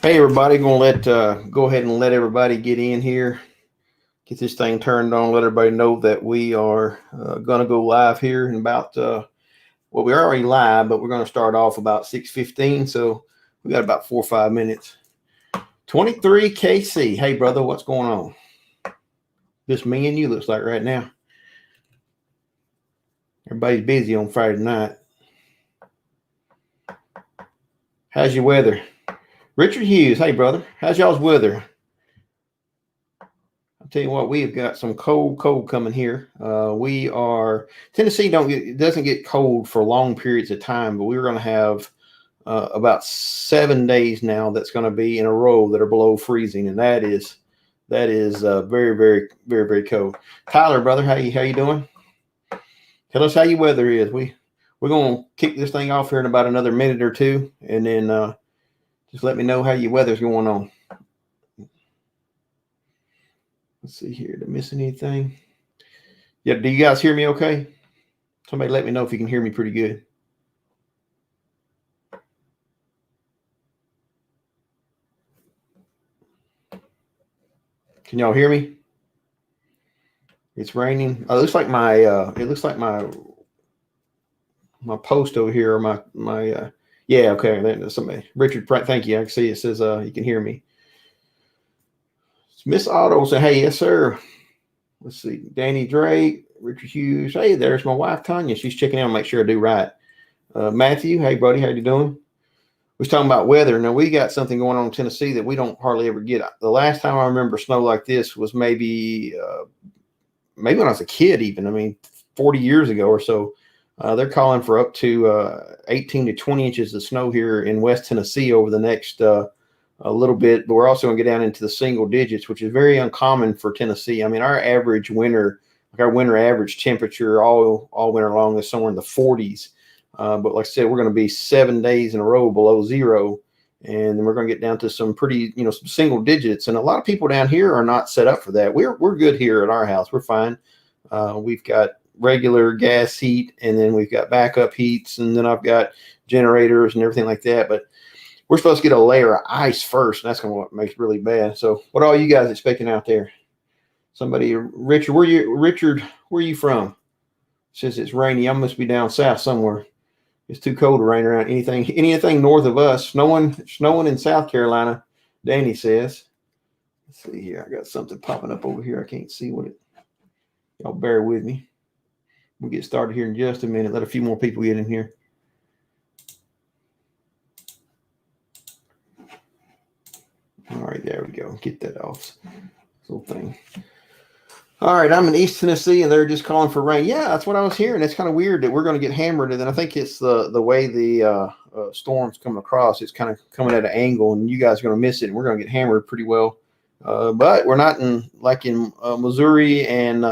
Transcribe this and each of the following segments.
Hey everybody, gonna let go ahead and let everybody get in here, get this thing turned on, let everybody know that we are gonna go live here in about well, we're already live, but we're gonna start off about 6:15, so we got about 4 or 5 minutes. 23 KC. Hey brother, what's going on? Just me and you looks like right now. Everybody's busy on Friday night. How's your weather? Richard Hughes, hey brother, how's y'all's weather? I'll tell you what, we've got some cold coming here. We are Tennessee. It doesn't get cold for long periods of time, but we're going to have about 7 days now that's going to be in a row that are below freezing, and that is very cold. Tyler, brother, how you doing? Tell us how your weather is. We're going to kick this thing off here in about another minute or two, and then just let me know how your weather's going on. Let's see here. Did I miss anything? Yeah, do you guys hear me okay? Somebody let me know if you can hear me pretty good. Can y'all hear me? It's raining. Oh, it looks like my post over here, or my yeah, okay. There's somebody. Richard, thank you. I can see it says you can hear me. Miss Otto say, hey, yes, sir. Let's see. Danny Drake, Richard Hughes. Hey, there's my wife, Tanya. She's checking out, make sure I do right. Matthew, hey, buddy, how you doing? We was talking about weather. Now, we got something going on in Tennessee that we don't hardly ever get. The last time I remember snow like this was maybe when I was a kid even. I mean, 40 years ago or so. They're calling for up to 18 to 20 inches of snow here in West Tennessee over the next a little bit, but we're also going to get down into the single digits, which is very uncommon for Tennessee. I mean, our winter average temperature all winter long is somewhere in the 40s. But like I said, we're going to be 7 days in a row below zero, and then we're going to get down to some pretty, some single digits. And a lot of people down here are not set up for that. We're good here at our house. We're fine. We've got regular gas heat, and then we've got backup heats, and then I've got generators and everything like that. But we're supposed to get a layer of ice first, and that's going to what makes it really bad. So what are all you guys expecting out there? Somebody, Richard, where are you from? Since it's rainy, I must be down south somewhere. It's too cold to rain around anything north of us. Snowing in South Carolina, Danny says. Let's see here. I got something popping up over here. I can't see what it. Y'all bear with me. We'll get started here in just a minute. Let a few more people get in here. All right, there we go. Get that off. This little thing. All right, I'm in East Tennessee, and they're just calling for rain. Yeah, that's what I was hearing. It's kind of weird that we're going to get hammered, and then I think it's the way the storm's coming across. It's kind of coming at an angle, and you guys are going to miss it, and we're going to get hammered pretty well. But we're not in Missouri and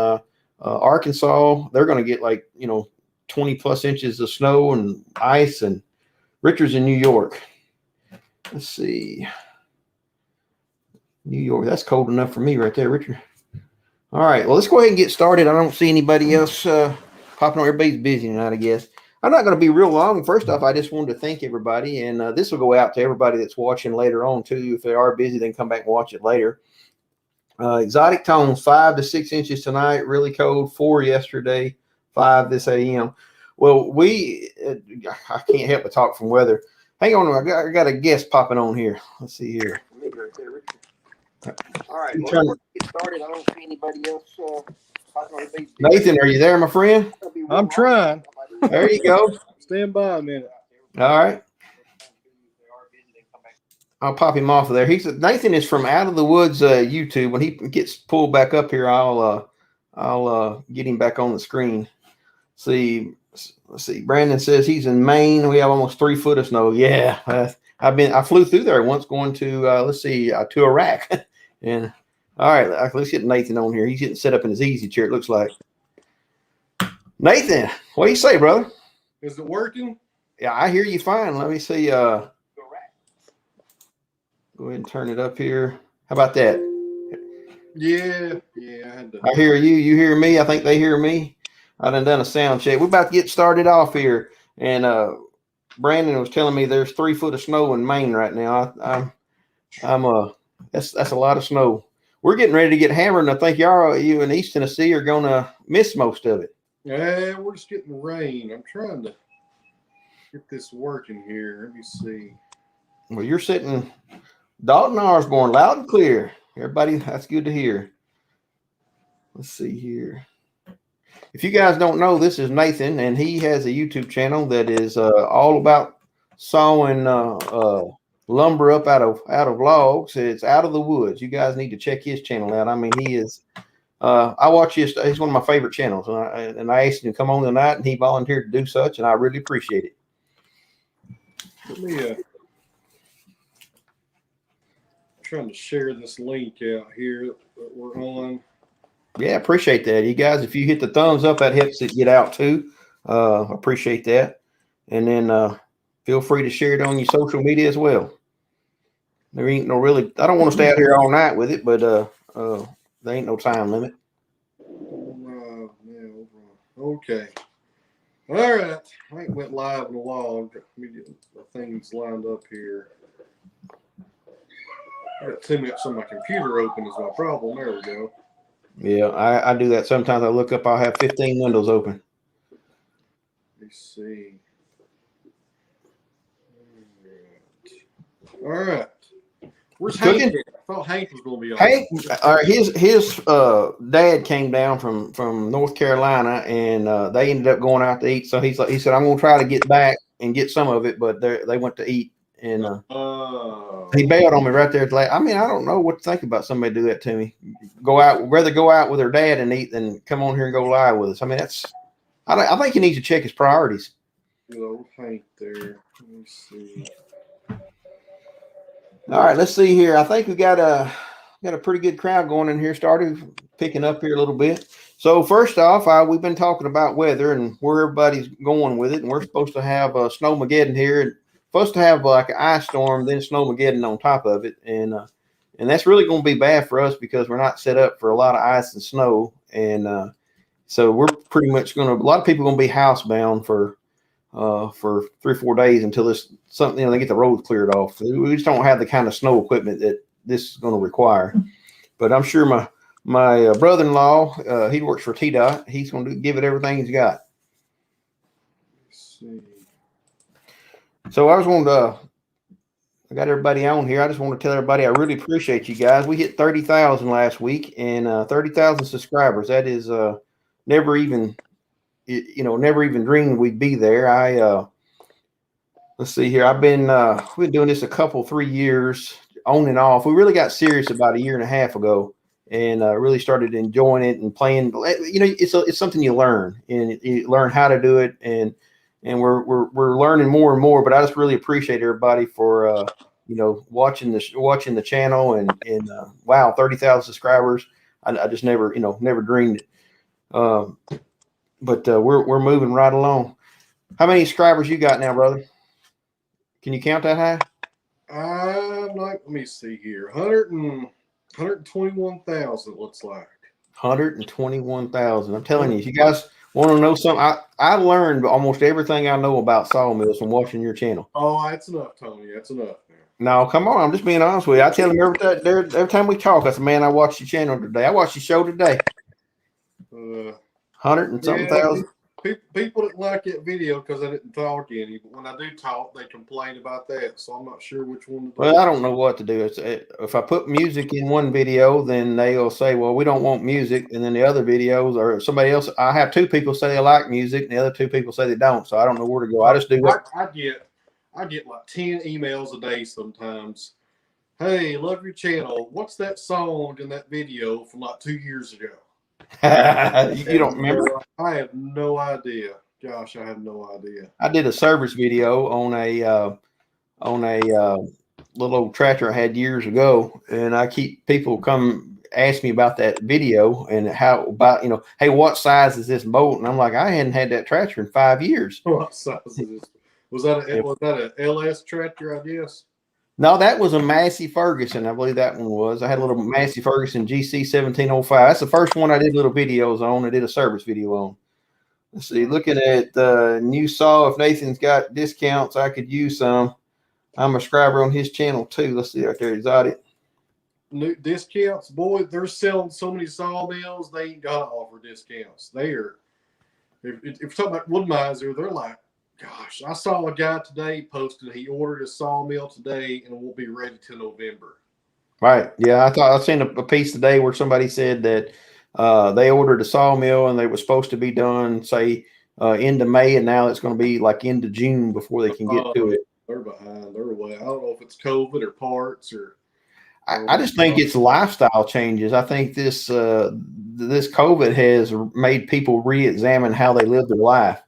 Arkansas. They're going to get 20 plus inches of snow and ice, and Richard's in New York. Let's see. New York, that's cold enough for me right there, Richard. All right, well, let's go ahead and get started. I don't see anybody else popping on. Everybody's busy tonight, I guess. I'm not going to be real long. First off, I just wanted to thank everybody, and this will go out to everybody that's watching later on, too. If they are busy, they can come back and watch it later. Exotic tones, 5 to 6 inches tonight, really cold, 4 yesterday, 5 this a.m. Well, I can't help but talk from weather. Hang on, I got a guest popping on here. Let's see here. All right, well, let's get started. I don't see anybody else. Nathan, are you there, my friend? I'm trying. There you go. Stand by a minute. All right. I'll pop him off of there. Nathan is from Out of the Woods YouTube. When he gets pulled back up here, I'll get him back on the screen. Let's see. Brandon says he's in Maine. We have almost 3 foot of snow. Yeah, I flew through there once going to to Iraq. And all right, let's get Nathan on here. He's getting set up in his easy chair, it looks like. Nathan, what do you say, brother? Is it working? Yeah, I hear you fine. Let me see. Go ahead and turn it up here. How about that? Yeah. I hear you. You hear me. I think they hear me. I done a sound check. We're about to get started off here. And Brandon was telling me there's 3 foot of snow in Maine right now. That's a lot of snow. We're getting ready to get hammered, and I think you in East Tennessee are gonna miss most of it. Yeah, we're just getting rain. I'm trying to get this working here. Let me see. Well, you're sitting Dalton Osborne, loud and clear. Everybody, that's good to hear. Let's see here. If you guys don't know, this is Nathan, and he has a YouTube channel that is all about sawing lumber up out of logs. It's Out of the Woods. You guys need to check his channel out. I mean, he is. I watch his. He's one of my favorite channels, and I asked him to come on tonight, and he volunteered to do such, and I really appreciate it. Let me trying to share this link out here that we're on. Yeah, appreciate that. You guys, if you hit the thumbs up, that helps it get out too. Appreciate that. And then feel free to share it on your social media as well. There ain't no really, I don't want to stay out here all night with it, but there ain't no time limit. Okay. All right. I ain't went live in a while. Let me get the things lined up here. I got 10 minutes on my computer open is my problem. There we go. Yeah, I do that sometimes. I look up, I'll have 15 windows open. Let me see. All right. Where's Hank? I thought Hank was going to be on. Hank, his dad came down from North Carolina, and they ended up going out to eat. So he said, I'm going to try to get back and get some of it, but they went to eat, and he bailed on me right there. I mean, I don't know what to think about somebody do that to me. Rather go out with their dad and eat than come on here and go live with us. I mean, I think he needs to check his priorities. Hank there. Let me see. All right, let's see here. I think we got a pretty good crowd going in here. Started picking up here a little bit. So first off, we've been talking about weather and where everybody's going with it, and we're supposed to have Snowmageddon here. And supposed to have like an ice storm, then Snowmageddon on top of it, and that's really going to be bad for us because we're not set up for a lot of ice and snow, and so we're pretty much a lot of people are going to be housebound for 3 or 4 days until this something, they get the roads cleared off. We just don't have the kind of snow equipment that this is going to require. But I'm sure my brother-in-law, he works for TDOT. He's going to give it everything he's got. Let's see. So I got everybody on here. I just want to tell everybody I really appreciate you guys. We hit 30,000 last week, and 30,000 subscribers. That is never even dreamed we'd be there. Let's see here. We've been doing this 3 years on and off. We really got serious about 1.5 years ago, and really started enjoying it and playing. It's something you learn, and you learn how to do it, and we're learning more and more. But I just really appreciate everybody for watching the channel, and wow, 30,000 subscribers. I just never dreamed it. But we're moving right along. How many subscribers you got now, brother? Can you count that high? Let me see here. 121,000 looks like. 121,000. I'm telling you, if you guys want to know something, I learned almost everything I know about Sawmills from watching your channel. Oh, that's enough, Tony. That's enough. No, come on. I'm just being honest with you. I tell them every time we talk, I say, man, I watched your channel today. I watched your show today. 100 and something thousand. People didn't like that video because I didn't talk any, but when I do talk, they complain about that. So I'm not sure which one to do. Well, I don't know what to do. If I put music in one video, then they'll say, well, we don't want music. And then the other videos, or somebody else, I have 2 people say they like music, and the other 2 people say they don't. So I don't know where to go. I just do what I get like 10 emails a day sometimes. Hey, love your channel. What's that song in that video from like 2 years ago? You don't remember? I have no idea. Gosh, I have no idea. I did a service video on a little old tractor I had years ago, and I keep people come ask me about that video and how about hey, what size is this bolt? And I'm like, I hadn't had that tractor in 5 years. What size is this? Was that a LS tractor? I guess. No, that was a Massey Ferguson. I believe that one was. I had a little Massey Ferguson GC 1705. That's the first one I did little videos on. I did a service video on. Let's see. Looking at the new saw. If Nathan's got discounts, I could use some. I'm a subscriber on his channel too. Let's see right there, Exotic. New discounts, boy, they're selling so many Sawmills, they ain't got to offer discounts. They're, if you're talking about Wood-Mizer, they're like, gosh, I saw a guy today posted he ordered a Sawmill today and it won't be ready till November. Right. Yeah, I seen a piece today where somebody said that they ordered a Sawmill and they were supposed to be done, say, into May, and now it's going to be like into June before they can get to it. They're behind. They're away. I don't know if it's COVID or parts or. I just think it's lifestyle changes. I think this COVID has made people re-examine how they live their life,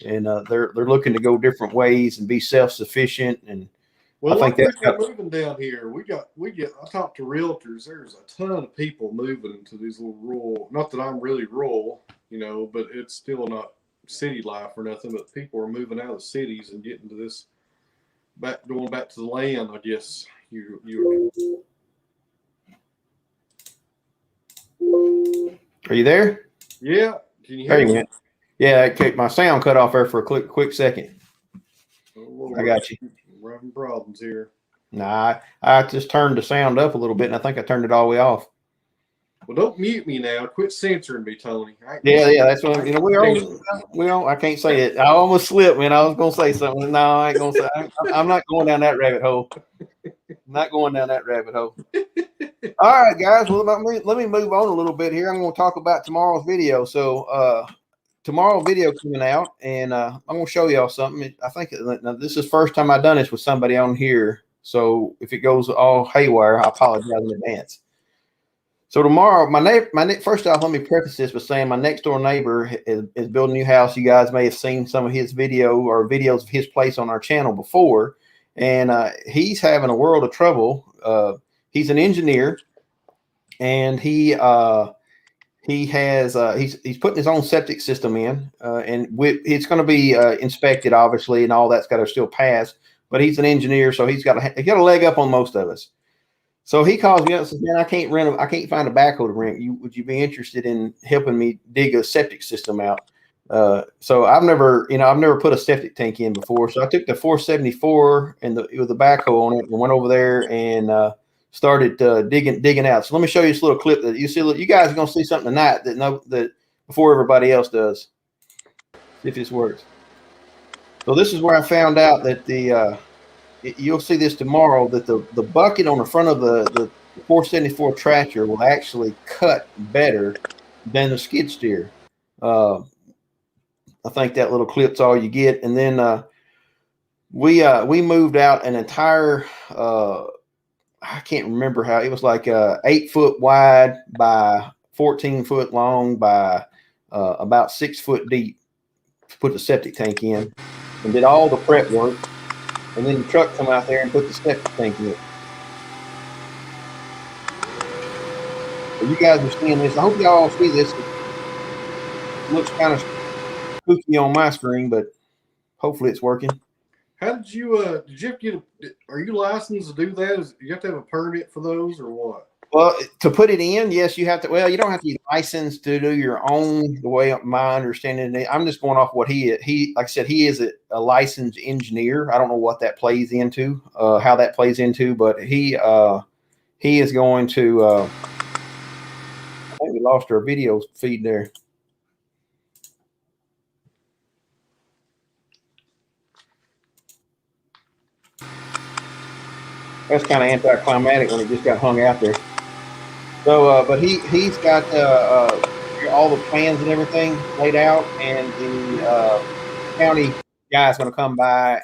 and they're looking to go different ways and be self-sufficient. And well, I think that's moving down here. We get. I talked to realtors. There's a ton of people moving into these little rural. Not that I'm really rural, but it's still not city life or nothing. But people are moving out of the cities and getting to this. Going back to the land, I guess you. Are you there? Yeah. Can you hear me? Yeah, my sound cut off there for a quick second. Oh, Lord. I got you. We're having problems here. Nah, I just turned the sound up a little bit, and I think I turned it all the way off. Well, don't mute me now. Quit censoring me, Tony. Yeah, that's what we all. I can't say it. I almost slipped, man. I was gonna say something. No, I ain't gonna say. I'm not going down that rabbit hole. I'm not going down that rabbit hole. All right, guys. Well, let me move on a little bit here. I'm going to talk about tomorrow's video. So, tomorrow's video coming out, and I'm going to show y'all something. I think now, this is the first time I've done this with somebody on here. So, if it goes all haywire, I apologize in advance. So tomorrow, first off, let me preface this by saying my next door neighbor is building a new house. You guys may have seen some of his videos of his place on our channel before, and he's having a world of trouble. He's an engineer, and he's putting his own septic system in, and it's going to be inspected, obviously, and all that's got to still pass. But he's an engineer, so he's got a leg up on most of us. So he calls me up and says, "Man, I can't find a backhoe to rent. Would you be interested in helping me dig a septic system out?" So I've never put a septic tank in before. So I took the 474 and with the backhoe on it and went over there and started digging out. So let me show you this little clip that you see. You guys are gonna see something tonight that before everybody else does. See if this works. So this is where I found out that you'll see this tomorrow, that the bucket on the front of the 474 tractor will actually cut better than the skid steer. I think that little clip's all you get. And then we moved out an entire I can't remember how it was, like 8 foot wide by 14 foot long by about 6 foot deep to put the septic tank in, and did all the prep work. And then the truck come out there and put the septic tank in it. So you guys are seeing this. I hope y'all all see this. It looks kind of spooky on my screen, but hopefully it's working. How did you have to get are you licensed to do that? You have to have a permit for those or what? Well, to put it in, yes, you have to. Well, you don't have to be licensed to do your own. The way my understanding, I'm just going off what he like I said, he is a licensed engineer. I don't know what that plays into, how that plays into, but he is going to. I think we lost our video feed there. That's kind of anticlimactic when it just got hung out there. So, but he's got all the plans and everything laid out, and the county guy's going to come by,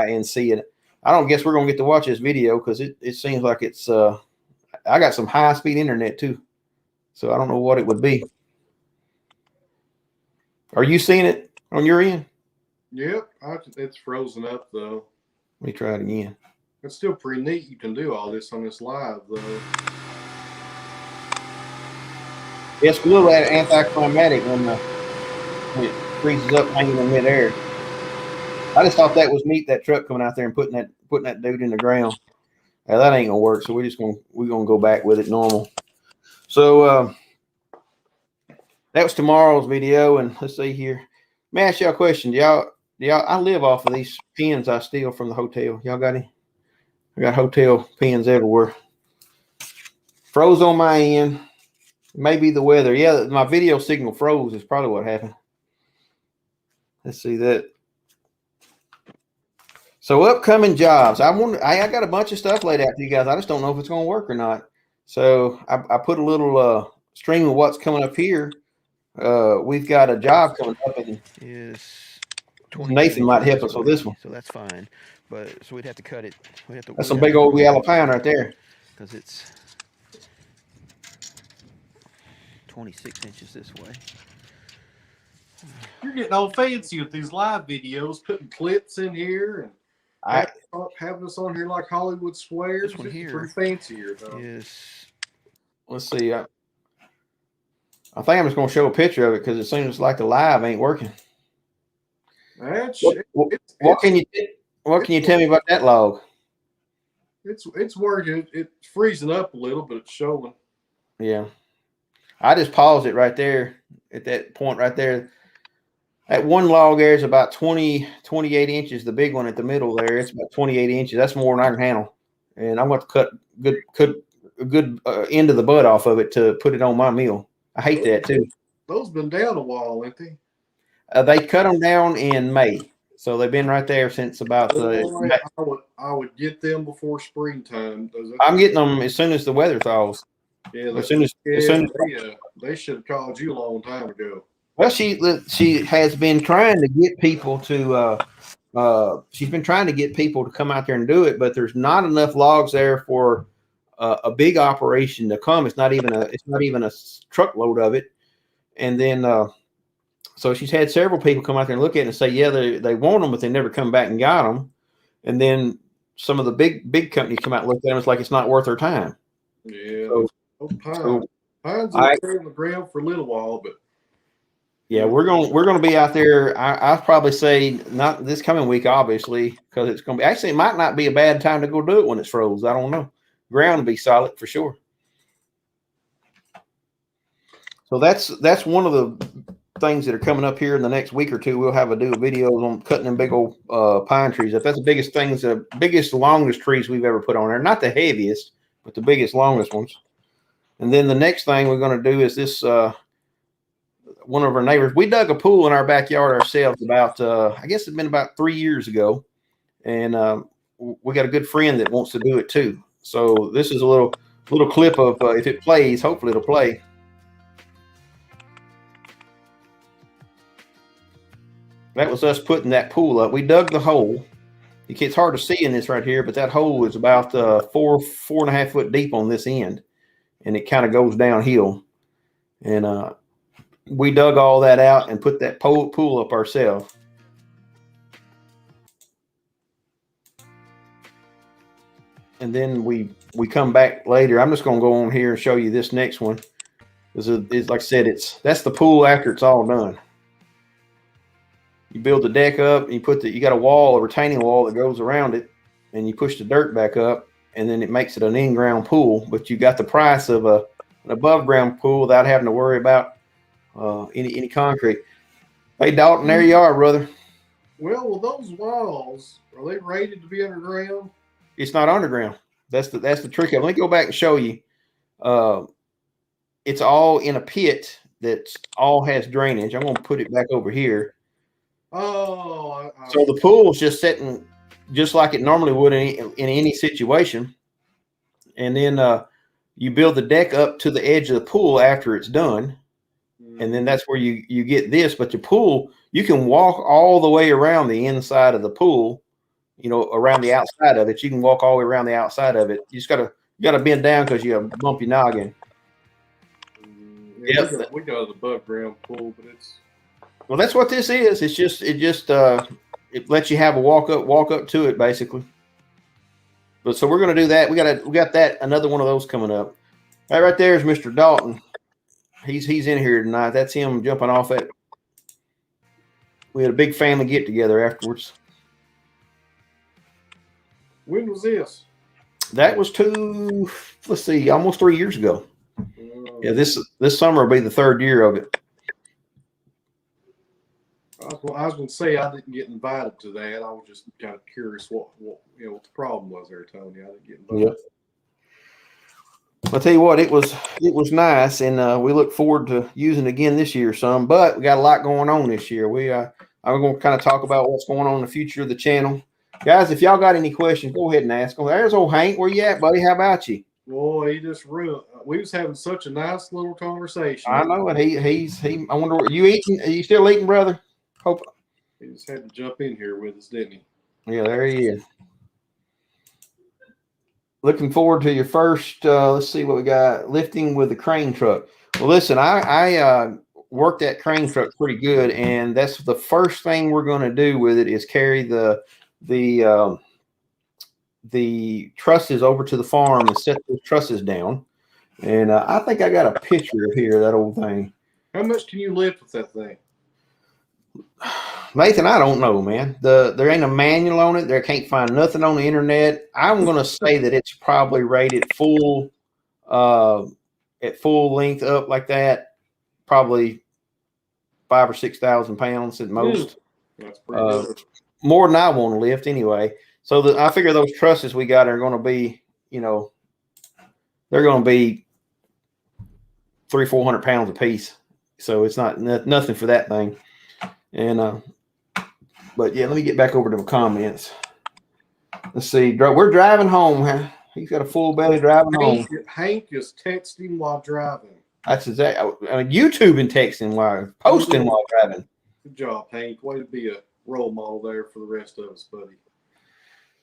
and see it. I don't guess we're going to get to watch this video because it seems like it's. I got some high speed internet too, so I don't know what it would be. Are you seeing it on your end? Yep, it's frozen up though. Let me try it again. It's still pretty neat. You can do all this on this live though. It's a little anticlimactic when it freezes up hanging in midair. I just thought that was neat, that truck coming out there and putting that dude in the ground. Now, that ain't gonna work, so we're gonna go back with it normal. So that was tomorrow's video, and let's see here. Let me ask y'all a question. Yeah, I live off of these pins I steal from the hotel. Y'all got any? I got hotel pins everywhere. Froze on my end. Maybe the weather. Yeah, my video signal froze is probably what happened. Let's see that. So upcoming jobs. I got a bunch of stuff laid out to you guys. I just don't know if it's going to work or not. So I put a little stream of what's coming up here. We've got a job coming up, and Is Nathan might help us with this one. So that's fine. But so we'd have to cut it. That's some big old yellow pine right there. Because it's 26 inches this way. You're getting all fancy with these live videos, putting clips in here and having us on here like Hollywood Squares. This one here pretty fancy here, though. Let's see. I think I'm just going to show a picture of it because it seems like the live ain't working. What can you tell me about that log? It's working. It's freezing up a little, but it's showing. Yeah. I just paused it right there at that point right there. That one log there is about 28 inches. The big one at the middle there, it's about 28 inches. That's more than I can handle. And I'm going to cut a good end of the butt off of it to put it on my meal. I hate that too. Those been down a while, ain't they? They cut them down in May. So they've been right there since about I would get them before springtime. I'm getting them as soon as the weather thaws. Yeah, they should have called you a long time ago. Well, she has been trying to get people to come out there and do it, but there's not enough logs there for a big operation to come. It's not even a truckload of it. And then so she's had several people come out there and look at it and say, yeah, they want them, but they never come back and got them. And then some of the big companies come out and look at them. It's like it's not worth their time. Yeah. Pines will stay on the ground for a little while, but yeah, we're going to be out there. I'll probably say not this coming week, obviously, because it's going to be actually it might not be a bad time to go do it when it's froze. I don't know. Ground will be solid for sure. So that's one of the things that are coming up here in the next week or two. We'll have do videos on cutting them big old pine trees. That's the biggest things, the biggest, longest trees we've ever put on there. Not the heaviest, but the biggest, longest ones. And then the next thing we're going to do is this. One of our neighbors, we dug a pool in our backyard ourselves about, I guess it's been about 3 years ago. And we got a good friend that wants to do it too. So this is a little clip of, if it plays, hopefully it'll play. That was us putting that pool up. We dug the hole. It's hard to see in this right here, but that hole is about 4.5 foot deep on this end. And it kind of goes downhill. And, we dug all that out and put that pool up ourselves. And then we come back later. I'm just going to go on here and show you this next one. It's like I said, that's the pool after it's all done. You build the deck up, and you got a retaining wall that goes around it, and you push the dirt back up, and then it makes it an in-ground pool. But you got the price of an above-ground pool without having to worry about any concrete. Hey Dalton, there you are, brother. Well, those walls, are they rated to be underground? It's not underground. That's the trick of it. Let me go back and show you. It's all in a pit that all has drainage. I'm going to put it back over here. Oh, so the pool's just sitting just like it normally would in any situation. And then you build the deck up to the edge of the pool after it's done. And then that's where you get this. But the pool, you can walk all the way around the inside of the pool, around the outside of it. You can walk all the way around the outside of it. You just got to bend down because you bump your noggin. Yeah, we got an above ground pool, but well, that's what this is. It just it lets you have a walk up to it basically. But so we're going to do that. We got that another one of those coming up. Right there is Mr. Dalton. He's in here tonight. That's him jumping off it. We had a big family get together afterwards. When was this? That was almost 3 years ago. Yeah, this summer will be the third year of it. I was going to say I didn't get invited to that. I was just kind of curious what what the problem was there, Tony. I didn't get invited. Yep. I'll tell you what, it was nice, and we look forward to using it again this year some. But we got a lot going on this year. I'm going to kind of talk about what's going on in the future of the channel, guys. If y'all got any questions, go ahead and ask them. There's old Hank. Where you at, buddy? How about you? Boy, he just ruined. We was having such a nice little conversation. I know it. I wonder what you eating? Are you still eating, brother? Hope. He just had to jump in here with us, didn't he? Yeah, there he is. Looking forward to your first. Let's see what we got. Lifting with the crane truck. Well, listen, I worked that crane truck pretty good, and that's the first thing we're going to do with it is carry the trusses over to the farm and set those trusses down. And I think I got a picture here of that old thing. How much can you lift with that thing? Nathan, I don't know, man. There ain't a manual on it. There can't find nothing on the internet. I'm going to say that it's probably rated full, at full length up like that, probably 5,000 or 6,000 pounds at most. That's pretty good. More than I want to lift anyway. So I figure those trusses we got are going to be, they're going to be 300-400 pounds a piece. So it's not nothing for that thing. And but yeah, let me get back over to the comments. Let's see. We're driving home. Huh? He's got a full belly driving home. Hank is texting while driving. That's exactly. YouTube and texting while posting while driving. Good job, Hank. Way to be a role model there for the rest of us, buddy.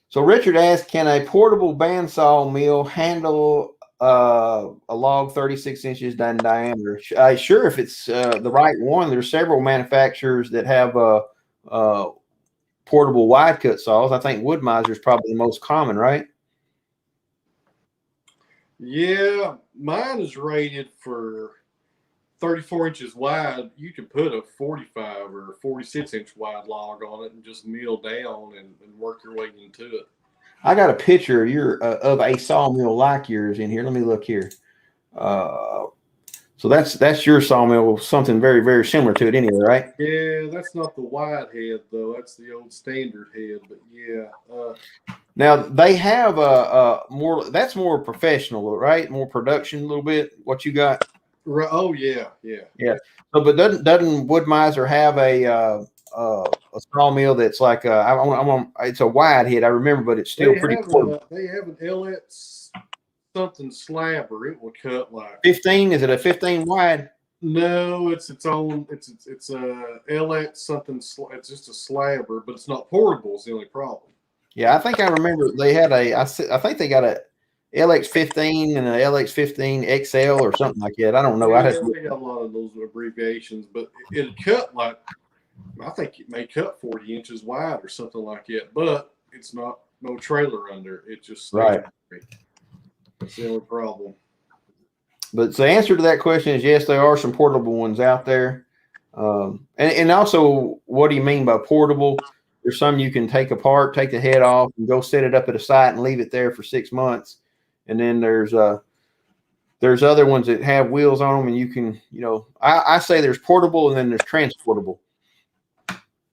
So Richard asked, can a portable bandsaw mill handle a log 36 inches in diameter? Sure, if it's the right one. There's several manufacturers that have portable wide cut saws. I think Wood-Mizer is probably the most common, right? Yeah, mine is rated for 34 inches wide. You can put a 45 or 46-inch wide log on it and just mill down and work your way into it. I got a picture of a sawmill like yours in here. Let me look here. So that's your sawmill, something very, very similar to it anyway, right? Yeah, that's not the wide head though. That's the old standard head. But yeah. Now they have more. That's more professional, right? More production, a little bit. What you got? Oh yeah. So, but doesn't Wood-Mizer have a sawmill that's like it's a wide head? I remember, but it's still pretty cool. They have an LX something slabber. It will cut like 15. Is it a 15 wide? No, it's its own. It's a LX something. It's just a slabber, but it's not portable. Is the only problem. Yeah, I think I remember they had I think they got a LX15 and a LX15 XL or something like that. I don't know. Yeah, they got a lot of those abbreviations, but it cut like, I think it may cut 40 inches wide or something like that, but it's not no trailer under. It just right. That's the only problem. But the answer to that question is yes, there are some portable ones out there. And also, what do you mean by portable? There's some you can take apart, take the head off, and go set it up at a site and leave it there for 6 months. And then there's other ones that have wheels on them, and you can, I say there's portable and then there's transportable.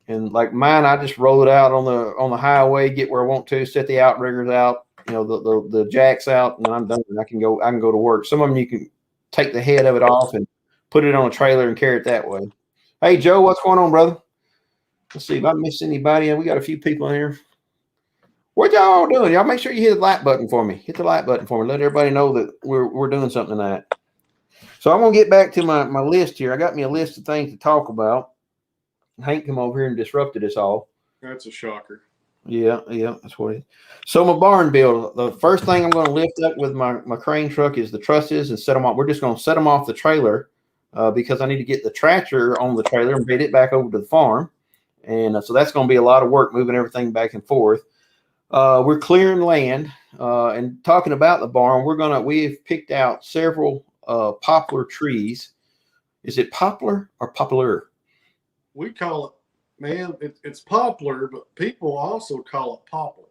And like mine, I just roll it out on the highway, get where I want to, set the outriggers out, the jacks out, and then I'm done. I can go to work. Some of them you can take the head of it off and put it on a trailer and carry it that way. Hey Joe, what's going on, brother? Let's see if I missed anybody. We got a few people in here. What y'all doing? Y'all make sure you hit the like button for me. Hit the like button for me. Let everybody know that we're doing something tonight. So I'm gonna get back to my list here. I got me a list of things to talk about. Hank come over here and disrupted us all. That's a shocker. Yeah, that's what it is. So my barn build, the first thing I'm going to lift up with my crane truck is the trusses and set them off. We're just going to set them off the trailer because I need to get the tractor on the trailer and bait it back over to the farm. And so that's going to be a lot of work moving everything back and forth. We're clearing land and talking about the barn. We've picked out several poplar trees. Is it poplar or poplar? We call it, man, it's poplar, but people also call it popple.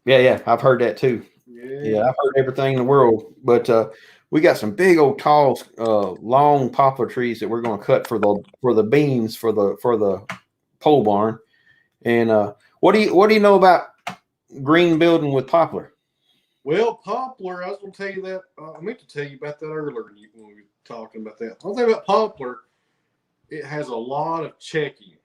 Yeah, I've heard that too. Yeah, I've heard everything in the world. But we got some big old tall, long poplar trees that we're going to cut for the beams for the pole barn. And what do you know about green building with poplar? Well, poplar, I was going to tell you that. I meant to tell you about that earlier when we were talking about that. One thing about poplar, it has a lot of checking.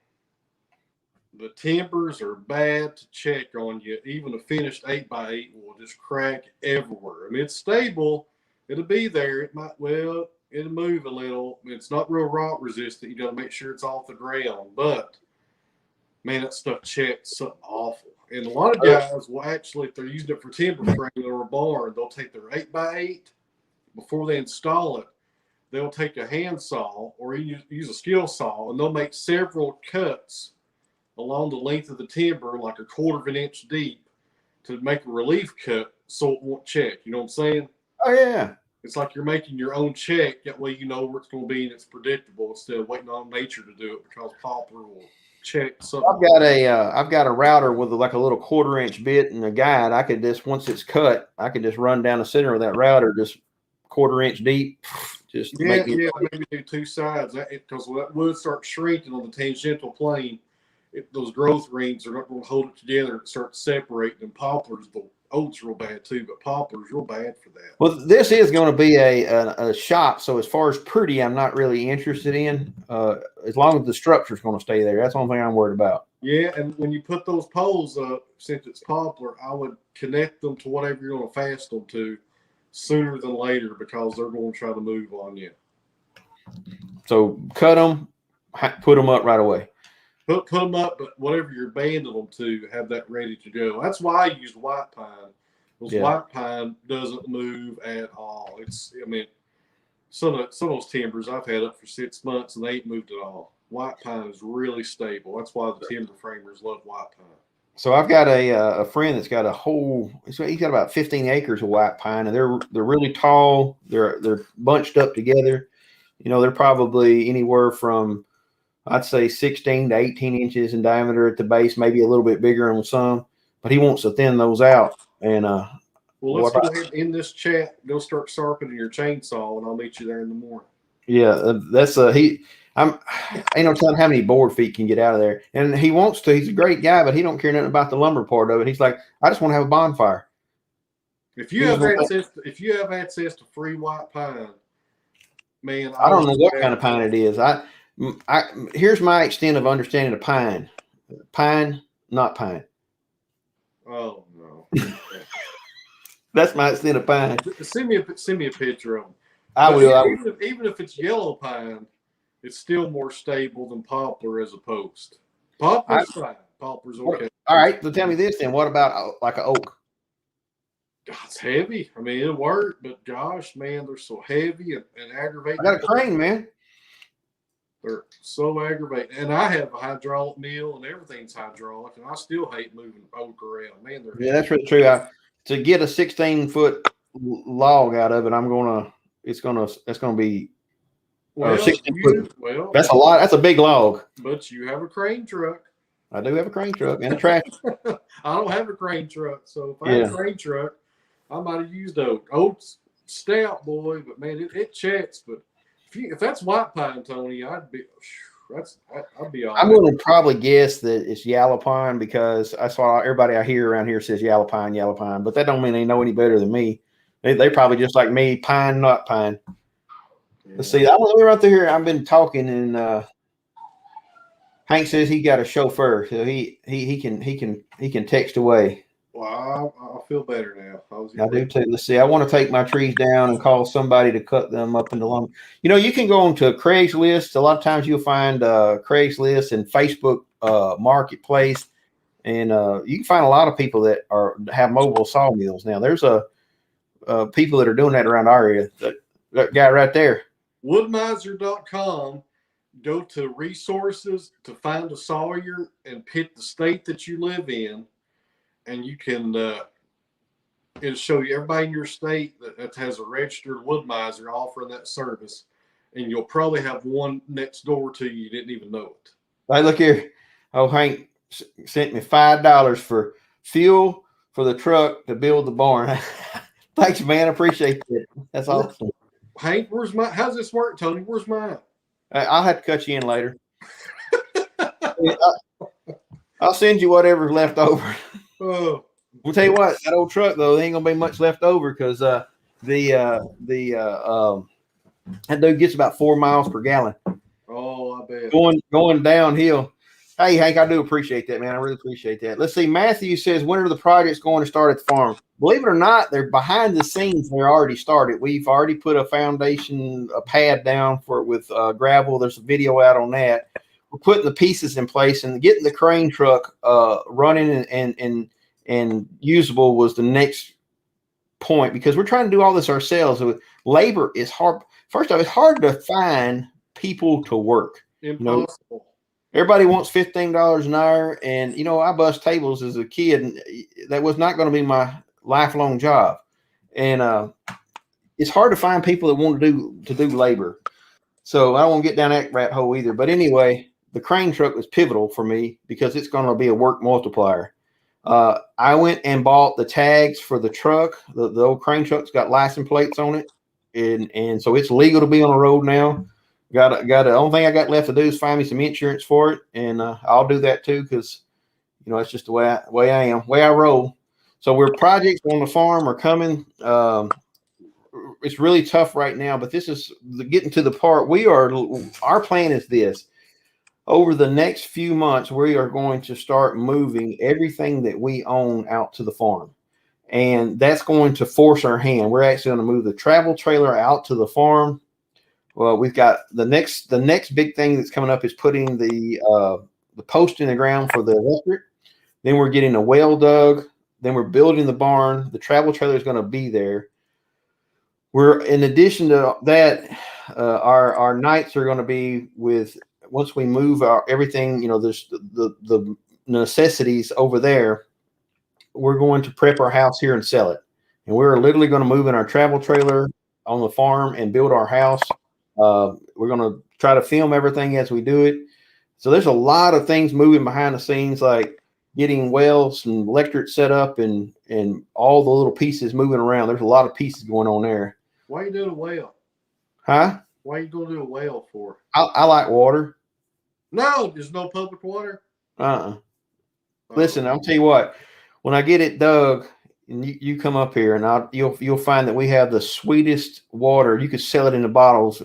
The timbers are bad to check on you. Even a finished 8x8 will just crack everywhere. I mean, it's stable. It'll be there. It'll move a little. It's not real rot resistant. You got to make sure it's off the ground. But, man, that stuff checks something awful. And a lot of guys will actually, if they're using it for timber framing or a barn, they'll take their 8x8 before they install it. They'll take a handsaw or use a skill saw, and they'll make several cuts along the length of the timber, like a quarter of an inch deep, to make a relief cut so it won't check. You know what I'm saying? Oh, yeah. It's like you're making your own check. That way you know where it's going to be and it's predictable instead of waiting on nature to do it, because poplar will check something. I've got a router with like a little 1/4 inch bit and a guide. I could just, once it's cut, I could just run down the center of that router, just 1/4 inch deep. Just maybe do two sides, because when that wood starts shrinking on the tangential plane, those growth rings are not going to hold it together. It starts separating. And poplars, the oaks real bad too, but poplars real bad for that. Well, this is going to be a shop, so as far as pretty, I'm not really interested in. As long as the structure's going to stay there, that's the only thing I'm worried about. Yeah, and when you put those poles up, since it's poplar, I would connect them to whatever you're going to fast them to sooner than later, because they're going to try to move on you. So cut them, put them up right away. Put them up, but whatever you're banding them to, have that ready to go. That's why I used white pine. Because white pine doesn't move at all. Some of those timbers I've had up for 6 months and they ain't moved at all. White pine is really stable. That's why the timber framers love white pine. So I've got a friend that's got he's got about 15 acres of white pine, and they're really tall. They're bunched up together. You know, they're probably anywhere from, I'd say, 16 to 18 inches in diameter at the base, maybe a little bit bigger on some, but he wants to thin those out. And well, let's go ahead in this chat. Go start sharpening your chainsaw, and I'll meet you there in the morning. Yeah, that's ain't no telling how many board feet can get out of there. And he wants to. He's a great guy, but he don't care nothing about the lumber part of it. He's like, I just want to have a bonfire. If you have access to free white pine, man, I don't know what kind of pine it is. Here's my extent of understanding of pine. Pine, not pine. Oh no. That's my extent of pine. Send me a picture of them. I will. Even if it's yellow pine, it's still more stable than poplar as a post. Poplar's fine. Poplar's okay. All right. So tell me this then. What about like an oak? God, it's heavy. I mean, it'll work, but gosh, man, they're so heavy and aggravating. I got a crane, man. They're so aggravating. And I have a hydraulic mill and everything's hydraulic, and I still hate moving oak around. Man, that's really true. To get a 16-foot log out of it, it's gonna be 16 foot. Well, that's a lot. That's a big log. But you have a crane truck. I do have a crane truck and a tractor. I don't have a crane truck, so if I had a crane truck, I might have used oak. Oak's stout, boy, but man, it checks. But if that's white pine, Tony, I'd be all right. I'm going to probably guess that it's yellow pine, because I saw everybody I hear around here says yellow pine, but that don't mean they know any better than me. They probably just like me, pine, not pine. Yeah. Let's see. We're out there. I've been talking, and Hank says he got a chauffeur, so he can text away. Well, I feel better now. I do too. Let's see. I want to take my trees down and call somebody to cut them up into lumber. You know, you can go on to Craigslist. A lot of times you'll find Craigslist and Facebook Marketplace, and you can find a lot of people that have mobile sawmills now. There's people that are doing that around our area. That guy right there. Woodmiser.com. Go to resources to find a sawyer and pick the state that you live in. And you can, it'll show you everybody in your state that has a registered wood miser offering that service. And you'll probably have one next door to you didn't even know it. Hey, look here. Oh, Hank sent me $5 for fuel for the truck to build the barn. Thanks, man. I appreciate it. That's awesome. Hank, how's this work, Tony? Where's mine? I'll have to cut you in later. I'll send you whatever's left over. Oh, We'll tell you what, that old truck though, there ain't gonna be much left over because that dude gets about 4 miles per gallon oh, I bet. going downhill. Hey Hank, I do appreciate that, man. I really appreciate that. Let's see. Matthew says, when are the projects going to start at the farm? Believe it or not, they're behind the scenes. They're already started. We've already put a foundation, a pad down for it with gravel. There's a video out on that. We're putting the pieces in place and getting the crane truck running and usable was the next point because we're trying to do all this ourselves. Labor is hard. First off, it's hard to find people to work. Impossible. You know, everybody wants $15 an hour, and I bust tables as a kid, and that was not going to be my lifelong job. And it's hard to find people that want to do labor. So I don't want to get down that rat hole either. But anyway, the crane truck was pivotal for me because it's going to be a work multiplier. I went and bought the tags for the truck. The old crane truck's got license plates on it, and so it's legal to be on the road now. Got the only thing I got left to do is find me some insurance for it, and I'll do that too because it's just the way I am, way I roll. So projects on the farm are coming. It's really tough right now, but this is getting to the part our plan is this. Over the next few months, we are going to start moving everything that we own out to the farm. And that's going to force our hand. We're actually going to move the travel trailer out to the farm. Well, we've got the next big thing that's coming up is putting the post in the ground for the electric. Then we're getting a well dug. Then we're building the barn. The travel trailer is going to be there. We're in addition to that, our nights are going to be with once we move everything. There's the necessities over there. We're going to prep our house here and sell it, and we're literally going to move in our travel trailer on the farm and build our house. We're going to try to film everything as we do it. So there's a lot of things moving behind the scenes, like getting wells and electric set up and all the little pieces moving around. There's a lot of pieces going on there. Why are you doing a well? Huh? Why are you going to do a well for? I like water. No, there's no public water. Listen, I'll tell you what. When I get it dug, and you come up here, and you'll find that we have the sweetest water. You could sell it in the bottles.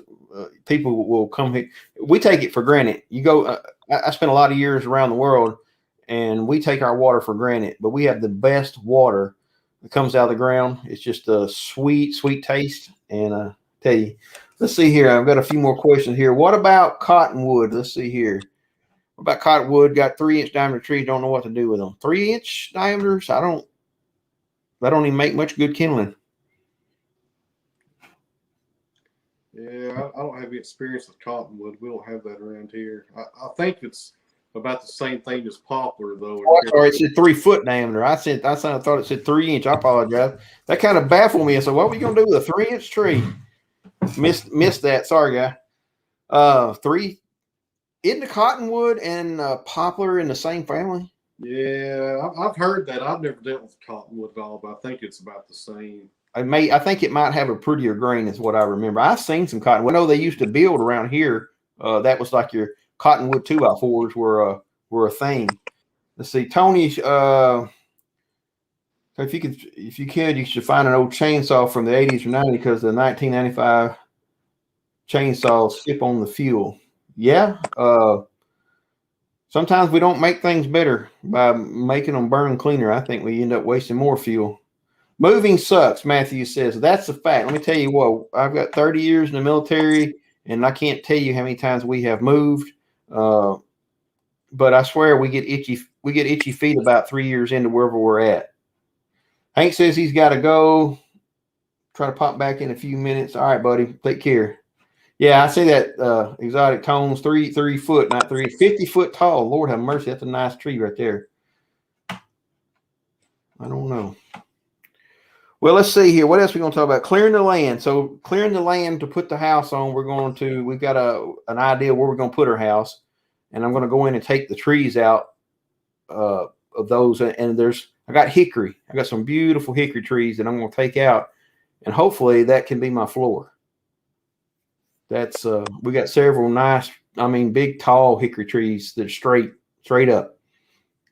People will come here. We take it for granted. You go. I spent a lot of years around the world, and we take our water for granted. But we have the best water that comes out of the ground. It's just a sweet, sweet taste. And tell you, let's see here. I've got a few more questions here. What about cottonwood? Let's see here. What about cottonwood? Got 3-inch diameter trees. Don't know what to do with them. 3-inch diameters. I don't even make much good kindling. Yeah, I don't have any experience with cottonwood. We don't have that around here. I think it's about the same thing as poplar, though. Oh, sorry, it said 3-foot diameter. I thought it said 3-inch. I apologize. That kind of baffled me. I said, what are we gonna do with a 3-inch tree? Missed that. Sorry, guy. Isn't the cottonwood and poplar in the same family? Yeah, I've heard that. I've never dealt with cottonwood at all, but I think it's about the same. I think it might have a prettier grain, is what I remember. I've seen some cottonwood. I know they used to build around here. That was like your cottonwood 2x4s were a thing. Let's see, Tony. If you could, you should find an old chainsaw from the 80s or 90s because the 1995 chainsaws skip on the fuel. Yeah. Sometimes we don't make things better by making them burn cleaner. I think we end up wasting more fuel. Moving sucks, Matthew says. That's a fact. Let me tell you what, I've got 30 years in the military, and I can't tell you how many times we have moved. But I swear we get itchy feet about 3 years into wherever we're at. Hank says he's got to go. Try to pop back in a few minutes. All right, buddy. Take care. Yeah, I see that exotic tones, 3 foot, not 50 foot tall. Lord have mercy. That's a nice tree right there. I don't know. Well, let's see here. What else are we going to talk about? Clearing the land. So clearing the land to put the house on, we've got an idea where we're going to put our house. And I'm going to go in and take the trees out of those. And I got hickory. I got some beautiful hickory trees that I'm going to take out. And hopefully that can be my floor. That's we got several nice, big, tall hickory trees that are straight straight up.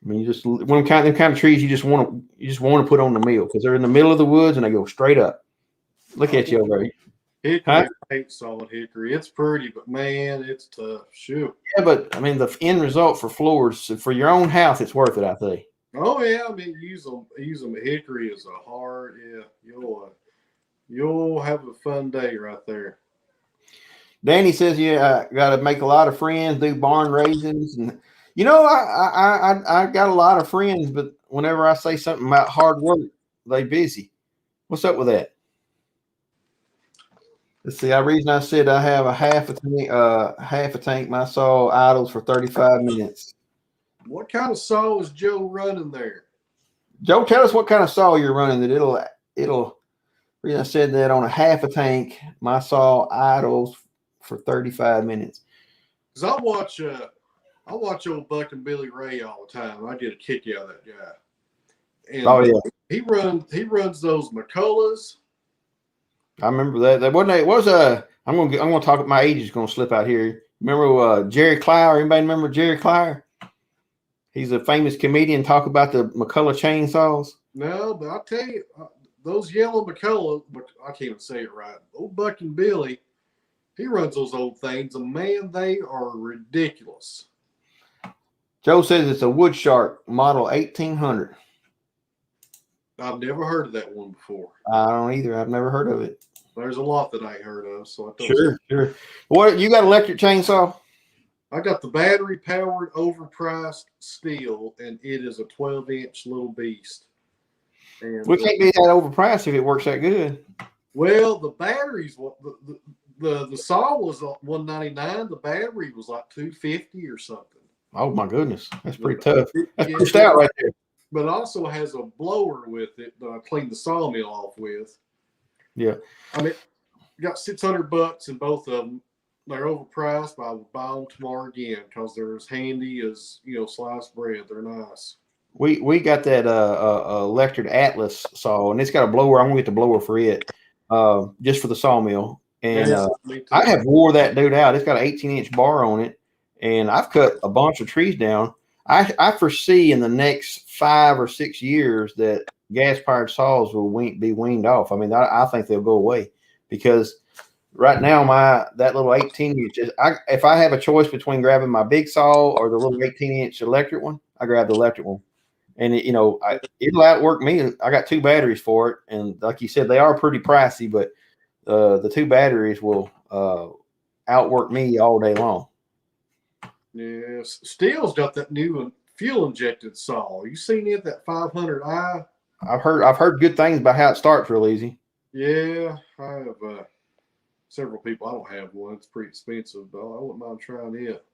I mean, you just them kind of trees you just want to put on the mill because they're in the middle of the woods and they go straight up. Look at you over there. Hickory, Huh? I hate solid hickory. It's pretty, but man, it's tough. Shoot. Yeah, but I mean, the end result for floors for your own house, it's worth it. I think. Oh yeah, I mean, use them. Hickory is a hard. Yeah, you'll have a fun day right there. Danny says you got to make a lot of friends, do barn raisins, and I got a lot of friends, but whenever I say something about hard work, they busy. What's up with that? Let's see. The reason I said I have a half a tank. My saw idles for 35 minutes. What kind of saw is Joe running there? Joe, tell us what kind of saw you're running. That it'll. The reason I said that on a half a tank, my saw idles for 35 minutes. Because I watch old Buck and Billy Ray all the time. I get a kick out of that guy. And Oh yeah, he runs those McCulloughs. I remember that. That wasn't. It was a. I'm gonna talk. My age is gonna slip out here. Remember Jerry Clower? Anybody remember Jerry Clower? He's a famous comedian. Talk about the McCullough chainsaws. No, but I'll tell you, those yellow McCullough. I can't even say it right. Old Buck and Billy. He runs those old things, and man, they are ridiculous. Joe says it's a Wood Shark model 1800. I've never heard of that one before. I don't either. I've never heard of it. There's a lot that I ain't heard of, so I Sure. What you got? Electric chainsaw? I got the battery powered, overpriced steel, and it is a 12-inch little beast. And We can't be that overpriced if it works that good. well, the batteries, the saw was $199. The battery was like $250 or something. Oh my goodness, that's pretty tough. That's Yeah, pushed out right there. But it also has a blower with it that I clean the sawmill off with. Yeah. I mean, got $600 in both of them. They're overpriced, but I would buy them tomorrow again because they're as handy as sliced bread. They're nice. We got that electric Atlas saw, and it's got a blower. I'm gonna get the blower for it, just for the sawmill. And I have wore that dude out. It's got an 18-inch bar on it, and I've cut a bunch of trees down. I foresee in the next 5 or 6 years that gas-powered saws will be weaned off. I mean, I think they'll go away because right now that little 18-inch is. If I have a choice between grabbing my big saw or the little 18-inch electric one, I grab the electric one. And it'll outwork me. I got 2 batteries for it, and like you said, they are pretty pricey, but the 2 batteries will outwork me all day long. Yes, Steele's got that new fuel injected saw. You seen it? That 500i. I've heard good things about how it starts real easy. Yeah, I have several people. I don't have one. It's pretty expensive, but I wouldn't mind trying it.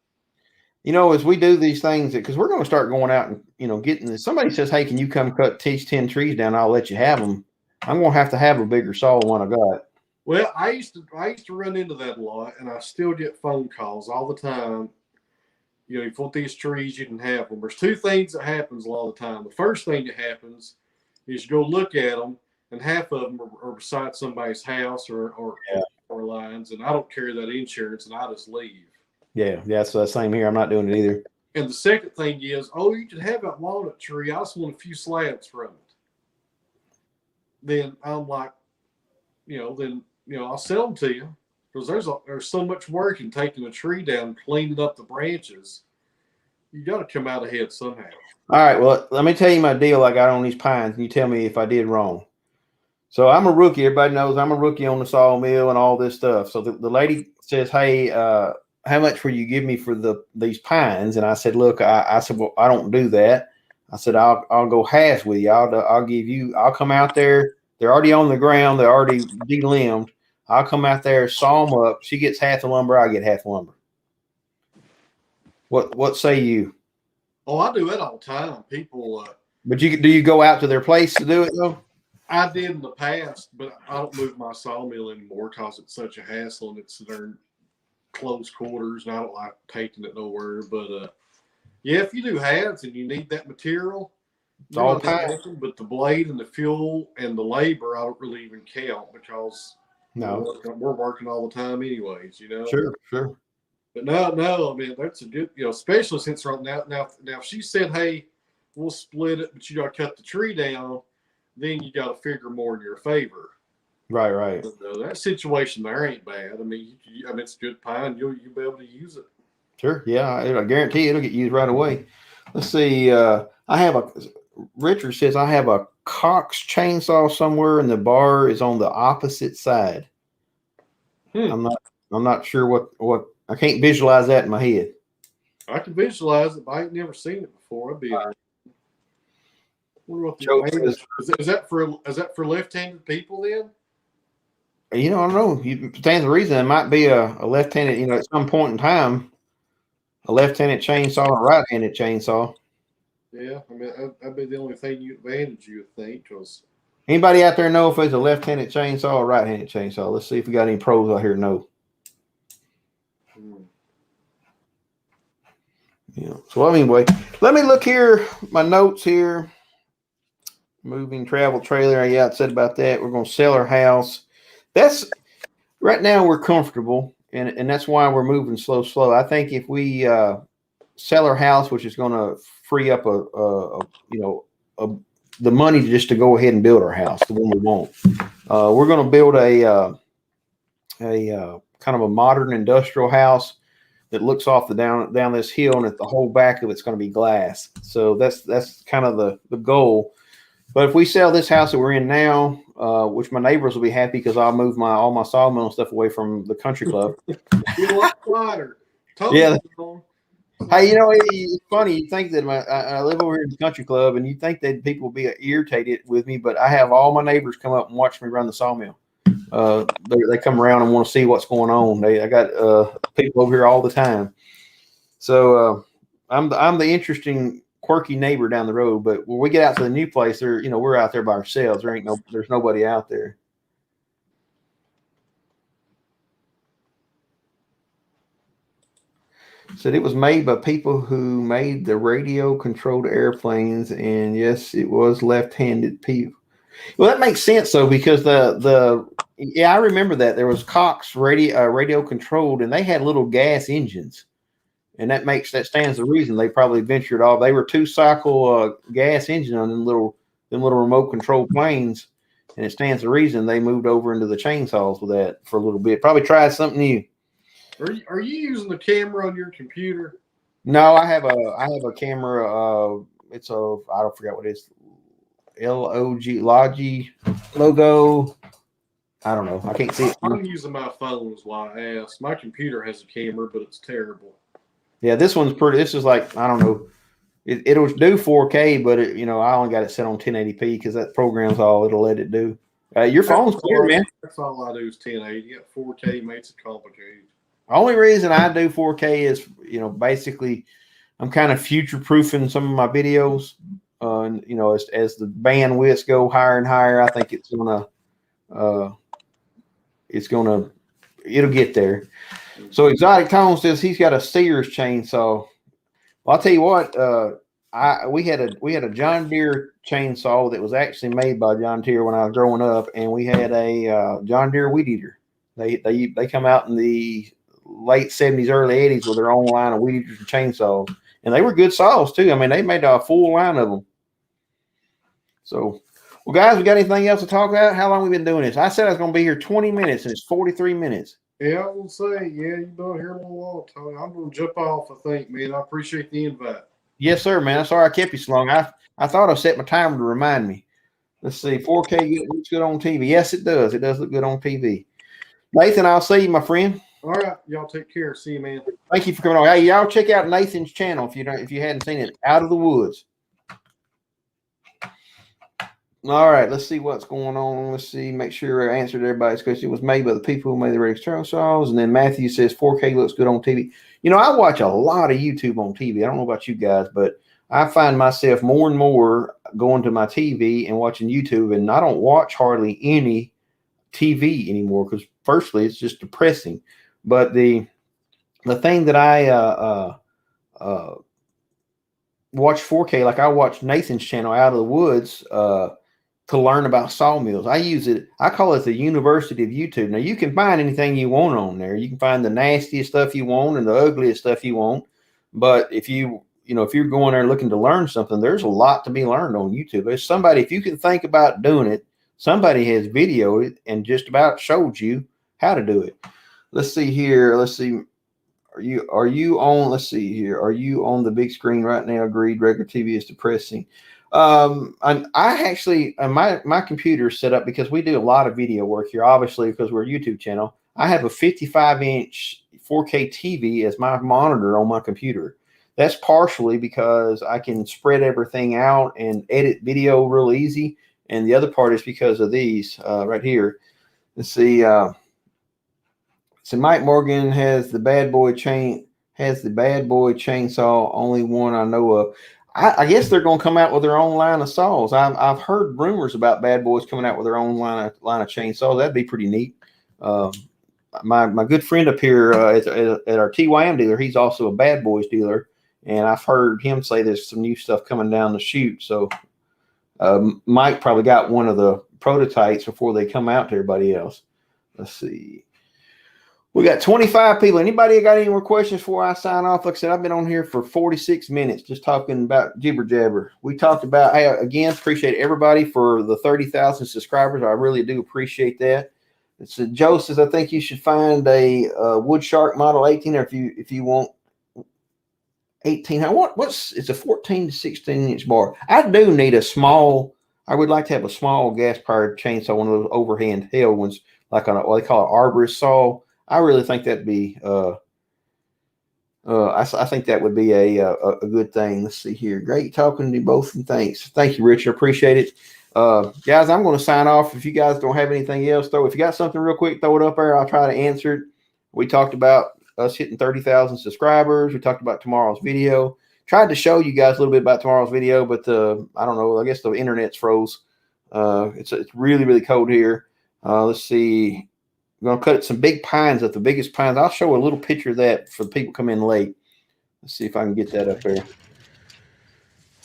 As we do these things, because we're going to start going out and getting this. Somebody says, "Hey, can you come teach 10 trees down? I'll let you have them." I'm going to have a bigger saw than one I got. Well, I used to run into that a lot, and I still get phone calls all the time. If you want these trees, you can have them. There's 2 things that happens a lot of the time. The first thing that happens is you go look at them, and half of them are beside somebody's house or lines, and I don't carry that insurance, and I just leave. Yeah, that's the same here. I'm not doing it either. And the second thing is, you can have that walnut tree. I just want a few slabs from it. Then I'm like, I'll sell them to you because there's so much work in taking a tree down, cleaning up the branches. You got to come out ahead somehow. All right. Well, let me tell you my deal I got on these pines, and you tell me if I did wrong. So I'm a rookie. Everybody knows I'm a rookie on the sawmill and all this stuff. So the lady says, "Hey, how much will you give me for these pines?" And I said, "Look, I said, well, I don't do that. I said, I'll go halves with you. I'll come out there. They're already on the ground. They're already de-limbed. I'll come out there, saw them up. She gets half the lumber. I get half the lumber. What say you?" Oh, I do that all the time. People. But do you go out to their place to do it though? I did in the past, but I don't move my sawmill anymore because it's such a hassle and it's in close quarters, and I don't like taking it nowhere. But yeah, if you do halves and you need that material, it's all time. But the blade and the fuel and the labor, I don't really even count because we're working all the time anyways. Sure. But no, I mean that's a good, especially since right now, if she said, "Hey, we'll split it, but you got to cut the tree down," then you got to figure more in your favor. Right, right. That situation there ain't bad. I mean, it's good pine. You'll be able to use it. Sure. Yeah, I guarantee it'll get used right away. Let's see. Richard says I have a Cox chainsaw somewhere, and the bar is on the opposite side. I'm not sure what I can't visualize that in my head. I can visualize it, but I ain't never seen it before. I'd be interested. Is that for left-handed people then? I don't know. Stands to reason it might be a left-handed. At some point in time, a left-handed chainsaw and a right-handed chainsaw. Yeah, I mean that'd be the only advantage you would think. Because anybody out there know if it's a left-handed chainsaw or right-handed chainsaw? Let's see if we got any pros out here to know. Yeah. So anyway, let me look here. My notes here. Moving travel trailer. Yeah, I said about that. We're going to sell our house. That's right now we're comfortable, and that's why we're moving slow. I think if we sell our house, which is going to free up the money just to go ahead and build our house, the one we want. We're going to build a kind of a modern industrial house that looks off down this hill, and the whole back of it's going to be glass. So that's kind of the goal. But if we sell this house that we're in now, which my neighbors will be happy because I'll move all my Sawmill stuff away from the country club. You're a lot quieter. Yeah. Hey, it's funny. You think that I live over here in the country club, and you think that people will be irritated with me, but I have all my neighbors come up and watch me run the sawmill. They come around and want to see what's going on. I got people over here all the time. So I'm the interesting, quirky neighbor down the road. But when we get out to the new place, we're out there by ourselves. There's nobody out there. Said it was made by people who made the radio-controlled airplanes, and yes, it was left-handed people. Well, that makes sense though, because I remember that there was Cox radio-controlled, and they had little gas engines, and that stands the reason they probably ventured off. They were 2-cycle gas engine on them little remote-controlled planes, and it stands the reason they moved over into the chainsaws with that for a little bit. Probably tried something new. Are you using the camera on your computer? No, I have a camera. It's I don't forget what it is. Logi logo. I don't know. I can't see it. I'm using my phone is why I asked. My computer has a camera, but it's terrible. Yeah, this one's pretty. This is like, I don't know. It'll do 4K, but I only got it set on 1080p because that program's all it'll let it do. Your phone's clear, man. That's all I do is 1080. 4K makes it complicated. The only reason I do 4K is, basically I'm kind of future-proofing some of my videos. As the bandwidths go higher and higher, I think it'll get there. So Exotic Tone says he's got a Sears chainsaw. Well, I'll tell you what, we had a John Deere chainsaw that was actually made by John Deere when I was growing up, and we had a John Deere weed eater. They come out in the late 70s, early 80s with their own line of weed eaters and chainsaws, and they were good saws too. I mean, they made a full line of them. So, well, guys, we got anything else to talk about? How long we been doing this? I said I was going to be here 20 minutes, and it's 43 minutes. Yeah, I will say, you've been here a little while, Tony. I'm going to jump off, I think, man. I appreciate the invite. Yes, sir, man. I'm sorry I kept you so long. I thought I set my timer to remind me. Let's see. 4K looks good on TV. Yes, it does. It does look good on TV. Nathan, I'll see you, my friend. All right. Y'all take care. See you, man. Thank you for coming on. Hey, y'all check out Nathan's channel if you hadn't seen it. Out of the Woods. All right, let's see what's going on. Let's see, make sure I answered everybody's question. It was made by the people who made the radio chainsaws. And then Matthew says 4K looks good on TV. I watch a lot of YouTube on TV. I don't know about you guys, but I find myself more and more going to my TV and watching YouTube, and I don't watch hardly any TV anymore because, firstly, it's just depressing. But the thing that I watch 4K, like I watch Nathan's channel, Out of the Woods, to learn about Sawmills. I use it. I call it the University of YouTube. Now you can find anything you want on there. You can find the nastiest stuff you want and the ugliest stuff you want. But if if you're going there looking to learn something, there's a lot to be learned on YouTube. There's somebody, if you can think about doing it, somebody has videoed it and just about showed you how to do it. Let's see here. Let's see. Are you on? Let's see here. Are you on the big screen right now? Agreed. Regular TV is depressing. I actually my computer is set up because we do a lot of video work here. Obviously, because we're a YouTube channel. I have a 55-inch 4K TV as my monitor on my computer. That's partially because I can spread everything out and edit video real easy, and the other part is because of these right here. Let's see. So Mike Morgan has the bad boy chainsaw, only one I know of. I guess they're going to come out with their own line of saws. I've heard rumors about Bad Boys coming out with their own line of chainsaws. That'd be pretty neat. My good friend up here at our TYM dealer, he's also a Bad Boys dealer, and I've heard him say there's some new stuff coming down the chute. So Mike probably got one of the prototypes before they come out to everybody else. Let's see. We got 25 people. Anybody got any more questions before I sign off? Like I said, I've been on here for 46 minutes just talking about jibber jabber. We talked about, hey, again, appreciate everybody for the 30,000 subscribers. I really do appreciate that. It's Joe says, I think you should find a Wood Shark Model 18, or if you want 18. It's a 14 to 16 inch bar. I do need a small. I would like to have a small gas powered chainsaw, one of those overhand held ones, like on what they call an arborist saw. I really think that'd be. I think that would be a good thing. Let's see here. Great talking to you both, and thanks. Thank you, Richard. Appreciate it. Guys, I'm going to sign off. If you guys don't have anything else, if you got something real quick, throw it up there. I'll try to answer it. We talked about us hitting 30,000 subscribers. We talked about tomorrow's video. Tried to show you guys a little bit about tomorrow's video, but I don't know. I guess the internet's froze. It's really, really cold here. Let's see. We're going to cut some big pines up, the biggest pines. I'll show a little picture of that for the people come in late. Let's see if I can get that up there.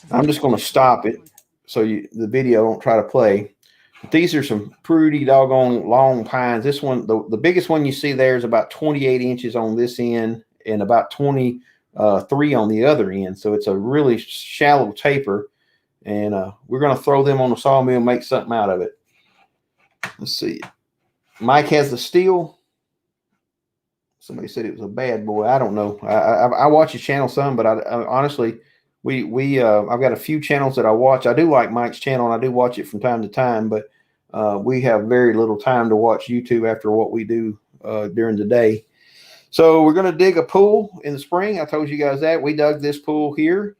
I'm just going to stop it so the video won't try to play. But these are some pretty doggone long pines. This one, the biggest one you see there is about 28 inches on this end and about 23 on the other end. So it's a really shallow taper. And we're going to throw them on the sawmill and make something out of it. Let's see. Mike has the steel. Somebody said it was a bad boy. I don't know. I watch his channel some, but I honestly, I've got a few channels that I watch. I do like Mike's channel, and I do watch it from time to time, but we have very little time to watch YouTube after what we do during the day. So we're going to dig a pool in the spring. I told you guys that. We dug this pool here.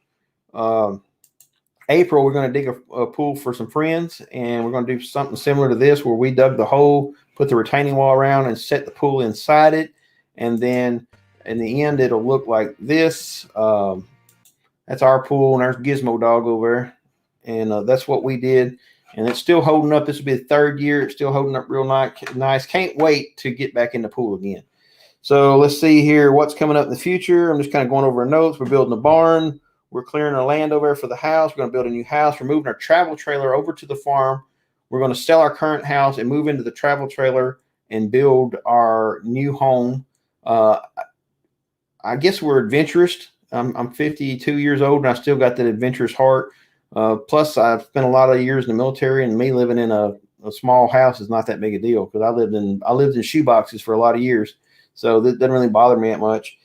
April, we're going to dig a pool for some friends, and we're going to do something similar to this where we dug the hole, put the retaining wall around, and set the pool inside it. And then in the end, it'll look like this. That's our pool, and there's Gizmo Dog over there. And that's what we did. And it's still holding up. This will be the third year. It's still holding up real nice. Can't wait to get back in the pool again. So let's see here what's coming up in the future. I'm just kind of going over our notes. We're building a barn. We're clearing our land over there for the house. We're going to build a new house. We're moving our travel trailer over to the farm. We're going to sell our current house and move into the travel trailer and build our new home. I guess we're adventurous. I'm 52 years old, and I still got that adventurous heart. Plus, I've spent a lot of years in the military, and me living in a small house is not that big a deal because I lived in shoe boxes for a lot of years, so that doesn't really bother me that much.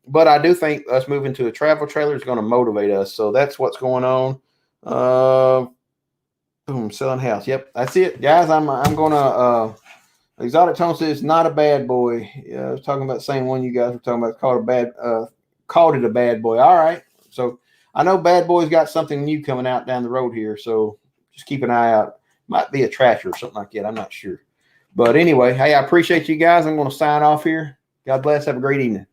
But I do think us moving to a travel trailer is going to motivate us. So that's what's going on. Boom, selling house. Yep, that's it, guys. I'm gonna. Exotic Tone says not a bad boy. I was talking about the same one you guys were talking about. Called it a bad boy. All right. So I know Bad Boy's got something new coming out down the road here. So just keep an eye out. Might be a tractor or something like that. I'm not sure. But anyway, hey, I appreciate you guys. I'm going to sign off here. God bless. Have a great evening.